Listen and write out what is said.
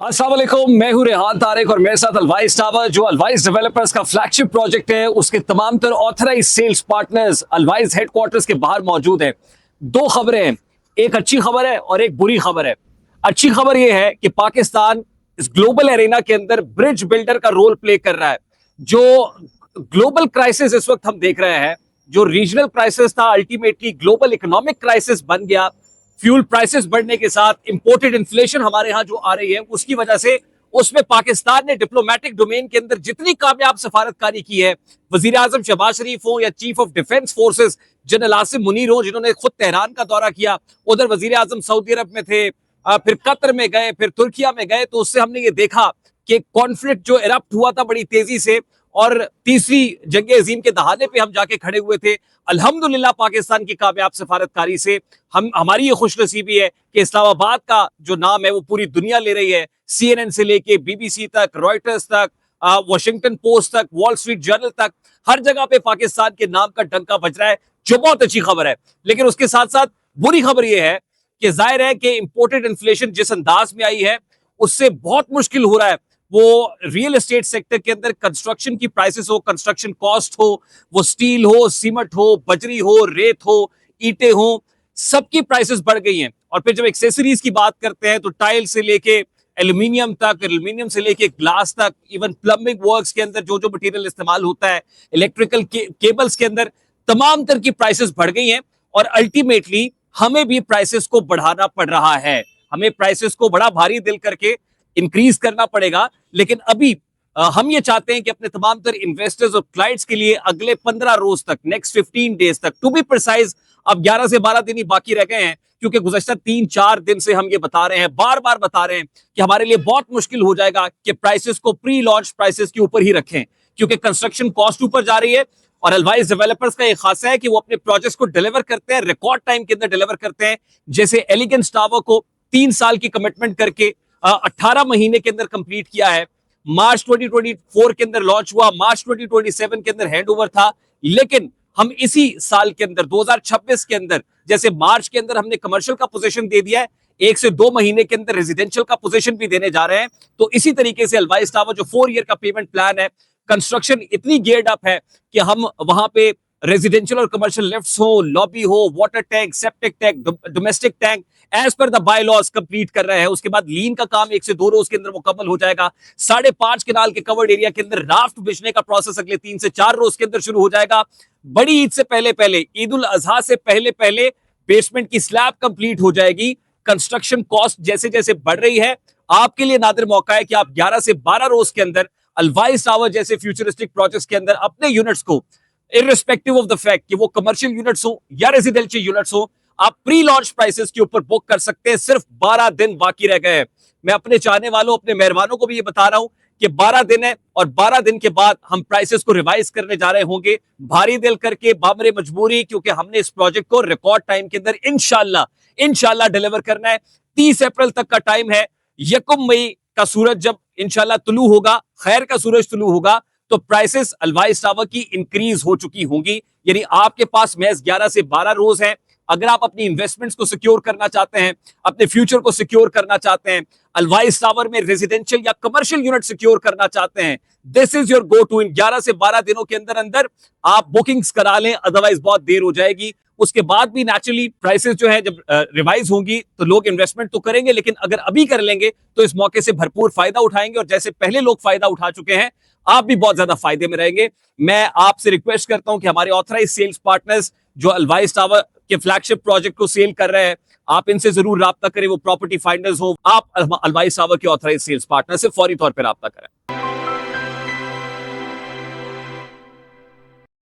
अस्सलाम वालेकुम, मैं हूं रेहान तारिक और मेरे साथ अलवाइस टावर जो अलवाइस डेवलपर्स का फ्लैगशिप प्रोजेक्ट है उसके तमाम तर ऑथराइज सेल्स पार्टनर्स अलवाइस हेडक्वार्टर्स के बाहर मौजूद हैं। दो खबरें हैं, एक अच्छी खबर है और एक बुरी खबर है। अच्छी खबर यह है कि पाकिस्तान इस ग्लोबल एरेना के अंदर ब्रिज बिल्डर का रोल प्ले कर रहा है। जो ग्लोबल क्राइसिस इस वक्त हम देख रहे हैं, जो रीजनल क्राइसिस था, अल्टीमेटली ग्लोबल इकोनॉमिक क्राइसिस बन गया। फ्यूल प्राइसेस बढ़ने के साथ इंपोर्टेड इन्फ्लेशन हमारे यहां जो आ रही है, उसकी वजह से उसमें पाकिस्तान ने डिप्लोमेटिक डोमेन के अंदर जितनी कामयाब सफारतकारी की है, वजीर आजम शहबाज शरीफ हो या chief of defence forces general Asim Munir हो, जिन्होंने खुद तेहरान का दौरा किया, उधर वजीर आजम सऊदी अरब में थे, फिर कतर में गए, फिर तुर्किया में गए, तो उससे हमने ये देखा कि कॉन्फ्लिक्ट जो इरप्ट हुआ था बड़ी तेजी से, और तीसरी जंग अजीम के दहाने पे हम जाके खड़े हुए थे। अल्हम्दुलिल्लाह पाकिस्तान की कामयाब सफारतकारी से हमारी ये खुशनसीबी है कि इस्लामाबाद का जो नाम है वो पूरी दुनिया ले रही है। CNN से लेके BBC तक, रॉयटर्स तक, वॉशिंगटन पोस्ट तक, वॉल स्ट्रीट जर्नल तक, हर जगह पे पाकिस्तान के नाम का डंका बज रहा है, जो बहुत अच्छी खबर है। लेकिन उसके साथ साथ बुरी खबर यह है कि जाहिर है कि इंपोर्टेड इन्फ्लेशन जिस अंदाज में आई है उससे बहुत मुश्किल हो रहा है वो रियल एस्टेट सेक्टर के अंदर कंस्ट्रक्शन की प्राइसेस हो, कंस्ट्रक्शन कॉस्ट हो, वो स्टील हो, सीमेंट हो, बजरी हो, रेत हो, ईंटें हो, सबकी प्राइसेस बढ़ गई हैं। और फिर जब एक्सेसरीज की बात करते हैं तो टाइल से लेके एल्यूमिनियम तक, एल्यूमिनियम से लेके ग्लास तक, इवन प्लम्बिंग वर्क्स के अंदर जो जो मटेरियल इस्तेमाल होता है, इलेक्ट्रिकल केबल्स के अंदर तमाम तरह की प्राइसेस बढ़ गई हैं। और अल्टीमेटली हमें भी प्राइसेस को बढ़ाना पड़ रहा है, हमें प्राइसेस को बड़ा भारी दिल करके इंक्रीज करना पड़ेगा। लेकिन अभी हम ये चाहते हैं कि अपने तमाम तर इन्वेस्टर्स और क्लाइंट्स के लिए अगले 15 रोज तक, नेक्स्ट 15 डेज तक, टू बी प्रिसाइज अब 11 से 12 दिन ही बाकी रह गए हैं, क्योंकि गुज़श्ता 3-4 दिन से हम ये बता रहे हैं, बार बार बता रहे हैं कि हमारे लिए बहुत मुश्किल हो जाएगा कि प्राइसेस को प्री लॉन्च प्राइसेस के ऊपर ही रखें, क्योंकि कंस्ट्रक्शन कॉस्ट ऊपर जा रही है। और अलवाइस डेवलपर्स का ये खासा है कि वो अपने प्रोजेक्ट्स को डिलीवर करते हैं, रिकॉर्ड टाइम के अंदर डिलीवर करते हैं। जैसे एलिगेंस टावर को 3 साल की कमिटमेंट करके 18 महीने के अंदर कंप्लीट किया है। मार्च 2024 के अंदर लॉन्च हुआ, मार्च 2027 के अंदर हैंडओवर था। लेकिन हम इसी साल के अंदर 2026 के अंदर, जैसे मार्च के अंदर हमने कमर्शियल का पोजीशन दे दिया है, 1 से 2 महीने के अंदर रेजिडेंशियल का पोजीशन भी देने जा रहे हैं। तो इसी तरीके से अलवाइस टावर जो 4 ईयर का पेमेंट प्लान है, कंस्ट्रक्शन इतनी गियर्ड अप है कि हम वहां पे रेजिडेंशियल और कमर्शियल लिफ्ट्स हो, लॉबी हो, water tank, septic tank, domestic tank as per the bylaws complete कर रहे हैं। उसके बाद लीन का काम 1 से 2 रोज के अंदर मुकम्मल हो जाएगा। 5.5 कनाल के कवर्ड एरिया के अंदर राफ्ट बिछने का प्रोसेस अगले 3 से 4 रोज के अंदर शुरू हो जाएगा। बड़ी ईद से पहले पहले, ईद उल अजहा से पहले पहले बेसमेंट की स्लैब कंप्लीट हो जाएगी। कंस्ट्रक्शन कॉस्ट जैसे जैसे बढ़ रही है, आपके लिए नादिर मौका है कि आप 11 से 12 रोज के अंदर अलवाइस टावर जैसे फ्यूचरिस्टिक प्रोजेक्ट्स के अंदर अपने यूनिट्स को, इर्रिस्पेक्टिव ऑफ द फैक्ट कि वो कमर्शियल यूनिट्स हो या रेजिडेंशियल यूनिट्स हो, आप प्री लॉन्च प्राइसेस के ऊपर बुक कर सकते हैं। सिर्फ 12 दिन बाकी रह गए हैं। मैं अपने चाहने वालों, अपने मेहरबानों को भी ये बता रहा हूं कि 12 दिन है और 12 दिन के बाद हम प्राइसेस को रिवाइज करने जा रहे होंगे, भारी दिल करके, बामरे मजबूरी, क्योंकि हमने इस प्रोजेक्ट को रिकॉर्ड टाइम के अंदर इंशाल्लाह डिलीवर करना है। 30 अप्रैल तक का टाइम है। 1 मई का सूरज जब इंशाल्लाह तुलू होगा, खैर का सूरज तुलू होगा, तो प्राइसेस अलवाइस टावर की इंक्रीज हो चुकी होंगी। यानी आपके पास महज 11 से 12 रोज है। अगर आप अपनी इन्वेस्टमेंट्स को सिक्योर करना चाहते हैं, अपने फ्यूचर को सिक्योर करना चाहते हैं, अलवाइस टावर में रेजिडेंशियल या कमर्शियल यूनिट सिक्योर करना चाहते हैं, this is your go to. इन 11 से 12 दिनों के अंदर अंदर आप बुकिंग्स करा लें, अदरवाइज बहुत देर हो जाएगी। उसके बाद भी नेचुरली प्राइसेस जो है जब रिवाइज होंगी तो लोग इन्वेस्टमेंट तो करेंगे, लेकिन अगर अभी कर लेंगे तो इस मौके से भरपूर फायदा उठाएंगे। और जैसे पहले लोग फायदा उठा चुके हैं, आप भी बहुत ज्यादा फायदे में रहेंगे। मैं आपसे रिक्वेस्ट करता हूं कि हमारे ऑथराइज सेल्स पार्टनर्स जो अलवाइस टावर के फ्लैगशिप प्रोजेक्ट को सेल कर रहे हैं, आप इनसे जरूर राब्ता करें। वो प्रॉपर्टी फाइंडर्स हो, आप अलवाइस टावर के ऑथराइज सेल्स पार्टनर से फौरी तौर पर राब्ता करें।